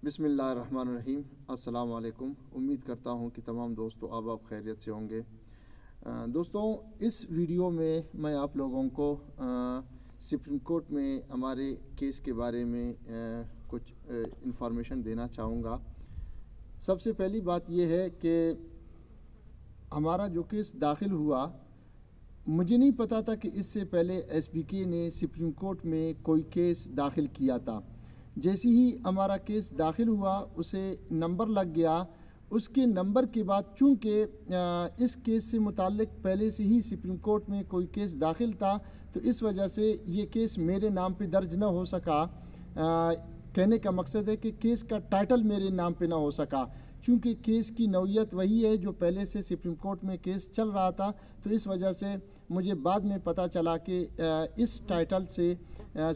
بسم اللہ الرحمن الرحیم۔ السلام علیکم۔ امید کرتا ہوں کہ تمام دوستوں آپ خیریت سے ہوں گے۔ دوستوں، اس ویڈیو میں میں آپ لوگوں کو سپریم کورٹ میں ہمارے کیس کے بارے میں کچھ انفارمیشن دینا چاہوں گا۔ سب سے پہلی بات یہ ہے کہ ہمارا جو کیس داخل ہوا، مجھے نہیں پتا تھا کہ اس سے پہلے ایس بی کے نے سپریم کورٹ میں کوئی کیس داخل کیا تھا۔ جیسے ہی ہمارا کیس داخل ہوا اسے نمبر لگ گیا۔ اس کے نمبر کے بعد چونکہ اس کیس سے متعلق پہلے سے ہی سپریم کورٹ میں کوئی کیس داخل تھا، تو اس وجہ سے یہ کیس میرے نام پہ درج نہ ہو سکا۔ کہنے کا مقصد ہے کہ کیس کا ٹائٹل میرے نام پہ نہ ہو سکا، چونکہ کیس کی نوعیت وہی ہے جو پہلے سے سپریم کورٹ میں کیس چل رہا تھا۔ تو اس وجہ سے مجھے بعد میں پتہ چلا کہ اس ٹائٹل سے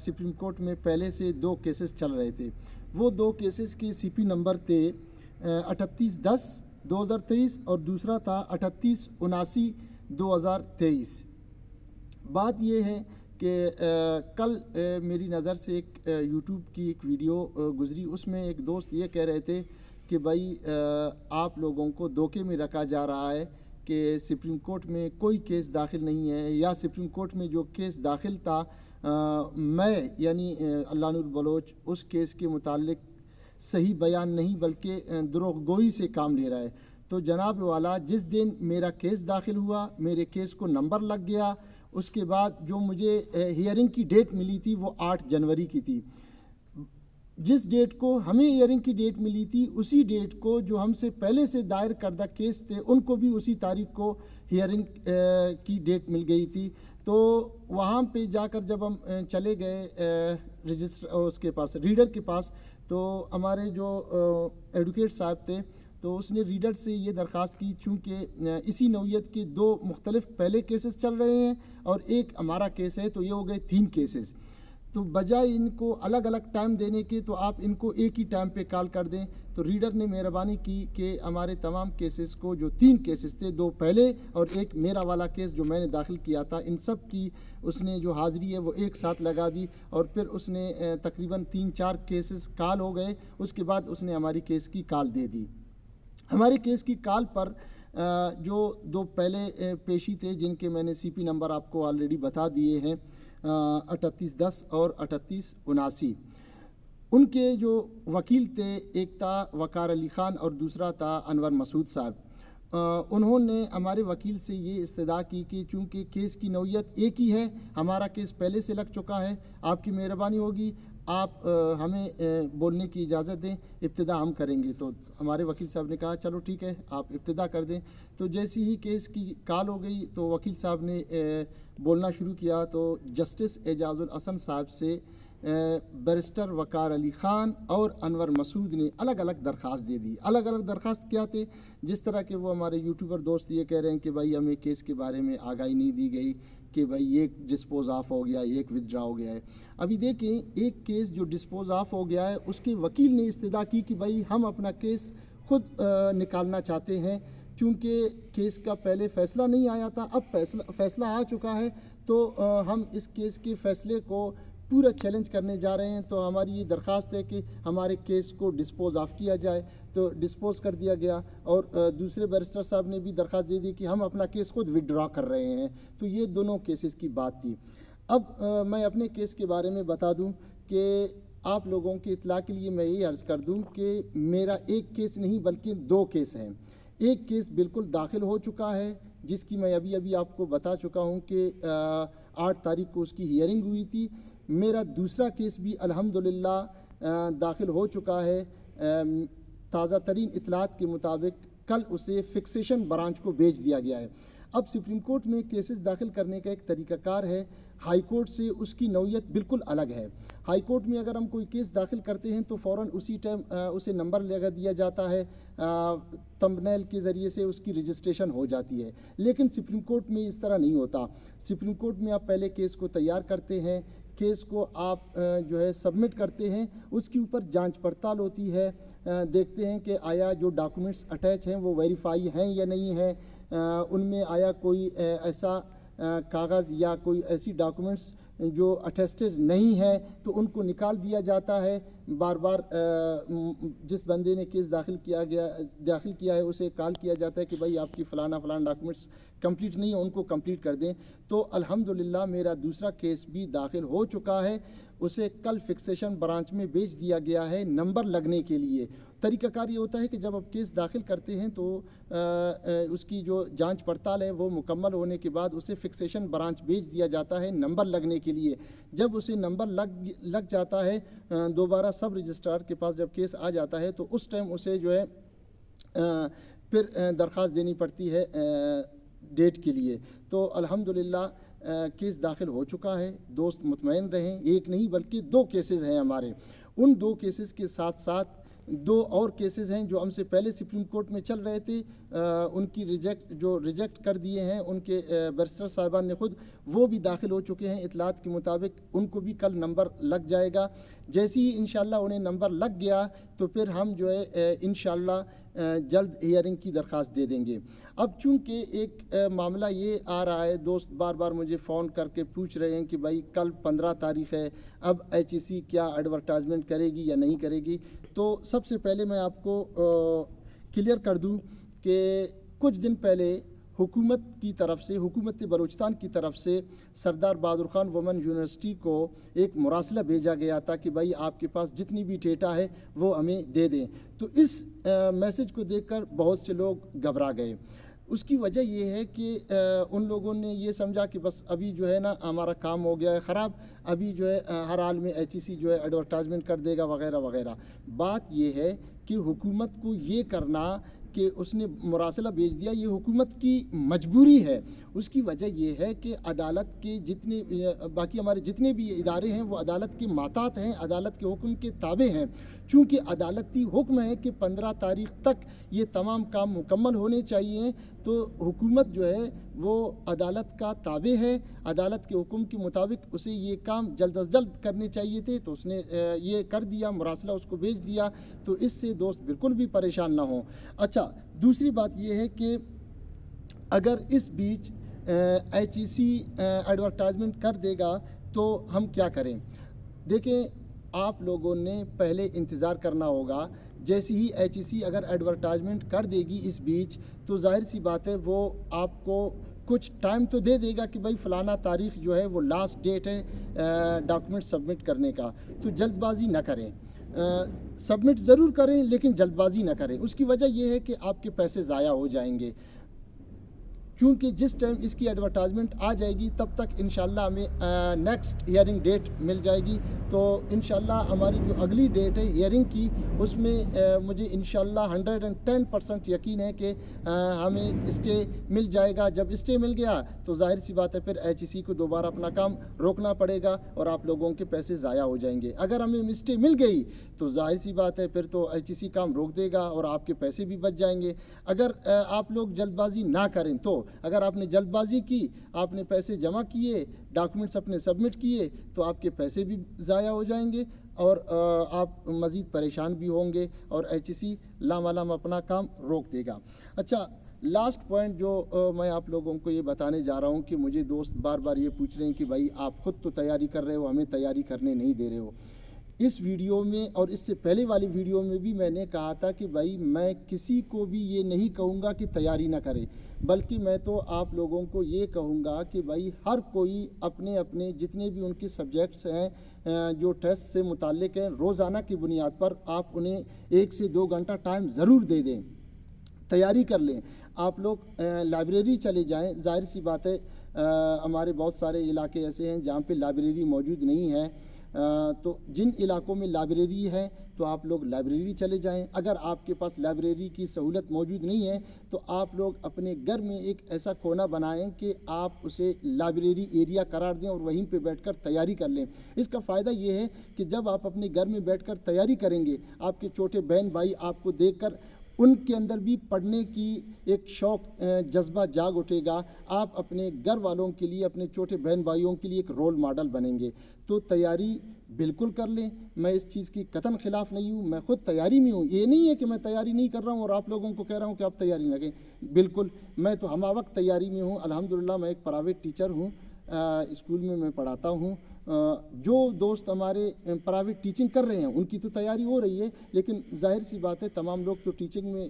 سپریم کورٹ میں پہلے سے 2 کیسز چل رہے تھے۔ وہ 2 کیسز کی سی پی نمبر تھے 3810/2023 اور دوسرا تھا 3879/2023۔ بات یہ ہے کہ کل میری نظر سے ایک یوٹیوب کی ایک ویڈیو گزری، اس میں ایک دوست یہ کہہ رہے تھے کہ بھائی آپ لوگوں کو دھوکے میں رکھا جا رہا ہے کہ سپریم کورٹ میں کوئی کیس داخل نہیں ہے، یا سپریم کورٹ میں جو کیس داخل تھا میں یعنی اللہ نور بلوچ اس کیس کے متعلق صحیح بیان نہیں بلکہ دروغ گوئی سے کام لے رہا ہے۔ تو جناب والا، جس دن میرا کیس داخل ہوا، میرے کیس کو نمبر لگ گیا، اس کے بعد جو مجھے ہیئرنگ کی ڈیٹ ملی تھی وہ 8 جنوری کی تھی۔ جس ڈیٹ کو ہمیں ہیئرنگ کی ڈیٹ ملی تھی، اسی ڈیٹ کو جو ہم سے پہلے سے دائر کردہ کیس تھے ان کو بھی اسی تاریخ کو ہیئرنگ کی ڈیٹ مل گئی تھی۔ تو وہاں پہ جا کر جب ہم چلے گئے رجسٹر اس کے پاس، ریڈر کے پاس، تو ہمارے جو ایڈوکیٹ صاحب تھے تو اس نے ریڈر سے یہ درخواست کی، چونکہ اسی نوعیت کے 2 مختلف پہلے کیسز چل رہے ہیں اور ایک ہمارا کیس ہے، تو یہ ہو گئے 3 کیسز۔ تو بجائے ان کو الگ الگ ٹائم دینے کے تو آپ ان کو ایک ہی ٹائم پہ کال کر دیں۔ تو ریڈر نے مہربانی کی کہ ہمارے تمام کیسز کو، جو 3 کیسز تھے، 2 پہلے اور ایک میرا والا کیس جو میں نے داخل کیا تھا، ان سب کی اس نے جو حاضری ہے وہ ایک ساتھ لگا دی، اور پھر اس نے تقریباً 3-4 کیسز کال ہو گئے۔ اس کے بعد اس نے ہماری کیس کی کال دے دی۔ ہمارے کیس کی کال پر جو 2 پہلے پیشی تھے جن کے میں نے سی پی نمبر آپ کو آلریڈی بتا دیے ہیں، 3810 اور 3879، ان کے جو وکیل تھے، ایک تھا وقار علی خان اور دوسرا تھا انور مسعود صاحب۔ انہوں نے ہمارے وکیل سے یہ استدعا کی کہ چونکہ کیس کی نوعیت ایک ہی ہے، ہمارا کیس پہلے سے لگ چکا ہے، آپ کی مہربانی ہوگی آپ ہمیں بولنے کی اجازت دیں، ابتدا ہم کریں گے۔ تو ہمارے وکیل صاحب نے کہا چلو ٹھیک ہے، آپ ابتدا کر دیں۔ تو جیسی ہی کیس کی کال ہو گئی تو وکیل صاحب نے بولنا شروع کیا، تو جسٹس اعجاز الحسن صاحب سے بیرسٹر وقار علی خان اور انور مسعود نے الگ الگ درخواست دے دی۔ الگ الگ درخواست کیا تھے؟ جس طرح کہ وہ ہمارے یوٹیوبر دوست یہ کہہ رہے ہیں کہ بھائی ہمیں کیس کے بارے میں آگاہی نہیں دی گئی کہ بھائی ایک ڈسپوز آف ہو گیا، ایک ودڈرا ہو گیا ہے۔ ابھی دیکھیں، ایک کیس جو ڈسپوز آف ہو گیا ہے اس کے وکیل نے استدعا کی کہ بھائی ہم اپنا کیس خود نکالنا چاہتے ہیں، چونکہ کیس کا پہلے فیصلہ نہیں آیا تھا، اب فیصلہ آ چکا ہے، تو ہم اس کیس کے فیصلے کو پورا چیلنج کرنے جا رہے ہیں۔ تو ہماری یہ درخواست ہے کہ ہمارے کیس کو ڈسپوز آف کیا جائے۔ تو ڈسپوز کر دیا گیا، اور دوسرے بیرسٹر صاحب نے بھی درخواست دے دی کہ ہم اپنا کیس خود وڈرا کر رہے ہیں۔ تو یہ دونوں کیسز کی بات تھی۔ اب میں اپنے کیس کے بارے میں بتا دوں کہ آپ لوگوں کی اطلاع کے لیے میں یہ عرض کر دوں کہ میرا ایک کیس نہیں بلکہ 2 کیس ہیں۔ ایک کیس بالکل داخل ہو چکا ہے جس کی میں ابھی آپ کو بتا چکا ہوں کہ 8 تاریخ کو اس کی ہیئرنگ ہوئی تھی۔ میرا دوسرا کیس بھی الحمدللہ داخل ہو چکا ہے۔ تازہ ترین اطلاعات کے مطابق کل اسے فکسیشن برانچ کو بھیج دیا گیا ہے۔ اب سپریم کورٹ میں کیسز داخل کرنے کا ایک طریقہ کار ہے، ہائی کورٹ سے اس کی نوعیت بالکل الگ ہے۔ ہائی کورٹ میں اگر ہم کوئی کیس داخل کرتے ہیں تو فوراً اسی ٹائم اسے نمبر لگا دیا جاتا ہے، تمبنیل کے ذریعے سے اس کی رجسٹریشن ہو جاتی ہے۔ لیکن سپریم کورٹ میں اس طرح نہیں ہوتا۔ سپریم کورٹ میں آپ پہلے کیس کو تیار کرتے ہیں، کیس کو آپ جو ہے سبمٹ کرتے ہیں، اس کے اوپر جانچ پڑتال ہوتی ہے، دیکھتے ہیں کہ آیا جو ڈاکومنٹس اٹیچ ہیں وہ ویریفائی ہیں یا نہیں ہیں، ان میں آیا کوئی ایسا کاغذ یا کوئی ایسی ڈاکومنٹس جو اٹیسٹڈ نہیں ہے تو ان کو نکال دیا جاتا ہے۔ بار بار جس بندے نے کیس داخل کیا ہے اسے کال کیا جاتا ہے کہ بھائی آپ کی فلانا ڈاکومنٹس کمپلیٹ نہیں ہے، ان کو کمپلیٹ کر دیں. تو الحمدللہ میرا دوسرا کیس بھی داخل ہو چکا ہے. اسے کل فکسیشن برانچ میں بھیج دیا گیا ہے نمبر لگنے کے لیے. طریقہ کار یہ ہوتا ہے کہ جب آپ کیس داخل کرتے ہیں تو اس کی جو جانچ پڑتال ہے وہ مکمل ہونے کے بعد اسے فکسیشن برانچ بھیج دیا جاتا ہے نمبر لگنے کے لیے. جب اسے نمبر لگ جاتا ہے دوبارہ سب رجسٹرار کے پاس جب کیس آ جاتا ہے تو اس ٹائم اسے جو ہے پھر درخواست دینی پڑتی ہے ڈیٹ کے لیے. تو الحمدللہ کیس داخل ہو چکا ہے. دوست مطمئن رہیں، ایک نہیں بلکہ 2 کیسز ہیں ہمارے. ان 2 کیسز کے ساتھ ساتھ 2 اور کیسز ہیں جو ہم سے پہلے سپریم کورٹ میں چل رہے تھے، ان کی ریجیکٹ کر دیے ہیں ان کے بیرسٹر صاحبان نے خود، وہ بھی داخل ہو چکے ہیں. اطلاعات کے مطابق ان کو بھی کل نمبر لگ جائے گا. جیسے ہی انشاءاللہ انہیں نمبر لگ گیا تو پھر ہم جو ہے انشاءاللہ جلد ہیئرنگ کی درخواست دے دیں گے. اب چونکہ ایک معاملہ یہ آ رہا ہے، دوست بار بار مجھے فون کر کے پوچھ رہے ہیں کہ بھائی کل 15 تاریخ ہے، اب HEC کیا ایڈورٹائزمنٹ کرے گی یا نہیں کرے گی. تو سب سے پہلے میں آپ کو کلیئر کر دوں کہ کچھ دن پہلے حکومت کی طرف سے، حکومت بلوچستان کی طرف سے سردار بہادر خان وومن یونیورسٹی کو ایک مراسلہ بھیجا گیا تھا کہ بھائی آپ کے پاس جتنی بھی ڈیٹا ہے وہ ہمیں دے دیں. تو اس میسج کو دیکھ کر بہت سے لوگ گھبرا گئے. اس کی وجہ یہ ہے کہ ان لوگوں نے یہ سمجھا کہ بس ابھی جو ہے نا ہمارا کام ہو گیا ہے خراب، ابھی جو ہے ہر حال میں HEC جو ہے ایڈورٹائزمنٹ کر دے گا وغیرہ وغیرہ. بات یہ ہے کہ حکومت کو یہ کرنا کہ اس نے مراسلہ بھیج دیا، یہ حکومت کی مجبوری ہے. اس کی وجہ یہ ہے کہ عدالت کے جتنے باقی ہمارے جتنے بھی ادارے ہیں وہ عدالت کے ماتحت ہیں، عدالت کے حکم کے تابع ہیں. چونکہ عدالتی حکم ہے کہ 15 تاریخ تک یہ تمام کام مکمل ہونے چاہیے، تو حکومت جو ہے وہ عدالت کا تابع ہے. عدالت کے حکم کے مطابق اسے یہ کام جلد از جلد کرنے چاہیے تھے، تو اس نے یہ کر دیا، مراسلہ اس کو بھیج دیا. تو اس سے دوست بالکل بھی پریشان نہ ہوں. اچھا، دوسری بات یہ ہے کہ اگر اس بیچ HEC ایڈورٹائزمنٹ کر دے گا تو ہم کیا کریں؟ دیکھیں، آپ لوگوں نے پہلے انتظار کرنا ہوگا. جیسے ہی HEC اگر ایڈورٹائزمنٹ کر دے گی اس بیچ تو ظاہر سی بات ہے وہ آپ کو کچھ ٹائم تو دے دے گا کہ بھائی فلانا تاریخ جو ہے وہ لاسٹ ڈیٹ ہے ڈاکومنٹ سبمٹ کرنے کا. تو جلد بازی نہ کریں، سبمٹ ضرور کریں لیکن جلد بازی نہ کریں. اس کی وجہ یہ ہے کہ آپ کے پیسے ضائع ہو جائیں گے. کیونکہ جس ٹائم اس کی ایڈورٹائزمنٹ آ جائے گی تب تک انشاءاللہ ہمیں نیکسٹ ہیئرنگ ڈیٹ مل جائے گی. تو انشاءاللہ ہماری جو اگلی ڈیٹ ہے ہیئرنگ کی، اس میں مجھے انشاءاللہ 110% یقین ہے کہ ہمیں اسٹے مل جائے گا. جب اسٹے مل گیا تو ظاہر سی بات ہے پھر HEC کو دوبارہ اپنا کام روکنا پڑے گا اور آپ لوگوں کے پیسے ضائع ہو جائیں گے. اگر ہمیں اسٹے مل گئی تو ظاہر سی بات ہے پھر تو HEC کام روک دے گا اور آپ کے پیسے بھی بچ جائیں گے. اگر آپ لوگ جلد بازی نہ کریں تو اگر آپ نے جلد بازی کی، آپ نے پیسے جمع کیے، ڈاکومنٹس اپنے سبمٹ کیے، تو آپ کے پیسے بھی ضائع ہو جائیں گے اور آپ مزید پریشان بھی ہوں گے اور HEC لامالام اپنا کام روک دے گا. اچھا، لاسٹ پوائنٹ جو میں آپ لوگوں کو یہ بتانے جا رہا ہوں کہ مجھے دوست بار بار یہ پوچھ رہے ہیں کہ بھائی آپ خود تو تیاری کر رہے ہو، ہمیں تیاری کرنے نہیں دے رہے ہو. اس ویڈیو میں اور اس سے پہلے والی ویڈیو میں بھی میں نے کہا تھا کہ بھائی میں کسی کو بھی یہ نہیں کہوں گا کہ تیاری نہ کرے، بلکہ میں تو آپ لوگوں کو یہ کہوں گا کہ بھائی ہر کوئی اپنے اپنے جتنے بھی ان کے سبجیکٹس ہیں جو ٹیسٹ سے متعلق ہیں، روزانہ کی بنیاد پر آپ انہیں 1 سے 2 گھنٹہ ٹائم ضرور دے دیں، تیاری کر لیں. آپ لوگ لائبریری چلے جائیں. ظاہر سی بات ہے ہمارے بہت سارے علاقے ایسے ہیں جہاں پہ لائبریری موجود نہیں ہے، تو جن علاقوں میں لائبریری ہے تو آپ لوگ لائبریری چلے جائیں. اگر آپ کے پاس لائبریری کی سہولت موجود نہیں ہے تو آپ لوگ اپنے گھر میں ایک ایسا کونا بنائیں کہ آپ اسے لائبریری ایریا قرار دیں اور وہیں پہ بیٹھ کر تیاری کر لیں. اس کا فائدہ یہ ہے کہ جب آپ اپنے گھر میں بیٹھ کر تیاری کریں گے، آپ کے چھوٹے بہن بھائی آپ کو دیکھ کر ان کے اندر بھی پڑھنے کی ایک شوق جذبہ جاگ اٹھے گا. آپ اپنے گھر والوں کے لیے، اپنے چھوٹے بہن بھائیوں کے لیے ایک رول ماڈل بنیں گے. تو تیاری بالکل کر لیں. میں اس چیز کی قطعاً خلاف نہیں ہوں، میں خود تیاری میں ہوں. یہ نہیں ہے کہ میں تیاری نہیں کر رہا ہوں اور آپ لوگوں کو کہہ رہا ہوں کہ آپ تیاری نہ کریں. بالکل میں تو ہمہ وقت تیاری میں ہوں. الحمدللہ میں ایک پرائیویٹ ٹیچر ہوں، اسکول میں پڑھاتا ہوں جو دوست ہمارے پرائیویٹ ٹیچنگ کر رہے ہیں ان کی تو تیاری ہو رہی ہے، لیکن ظاہر سی بات ہے تمام لوگ تو ٹیچنگ میں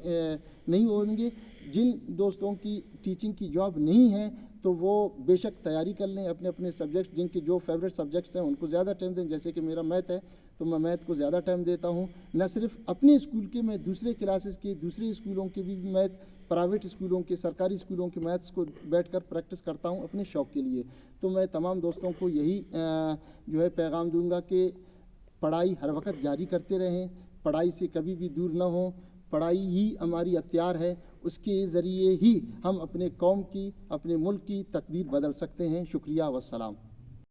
نہیں ہوں گے۔ جن دوستوں کی ٹیچنگ کی جاب نہیں ہے تو وہ بے شک تیاری کر لیں، اپنے اپنے سبجیکٹ جن کے جو فیوریٹ سبجیکٹس ہیں ان کو زیادہ ٹائم دیں۔ جیسے کہ میرا میتھ ہے تو میں میتھ کو زیادہ ٹائم دیتا ہوں، نہ صرف اپنے اسکول کے، میں دوسرے کلاسز کے، دوسرے اسکولوں کے بھی میتھ، پرائیویٹ اسکولوں کے، سرکاری اسکولوں کے میتھس کو بیٹھ کر پریکٹس کرتا ہوں اپنے شوق کے لیے۔ تو میں تمام دوستوں کو یہی جو ہے پیغام دوں گا کہ پڑھائی ہر وقت جاری کرتے رہیں، پڑھائی سے کبھی بھی دور نہ ہوں۔ پڑھائی ہی ہماری ہتھیار ہے، اس کے ذریعے ہی ہم اپنے قوم کی، اپنے ملک کی تقدیر بدل سکتے ہیں۔ شکریہ والسلام۔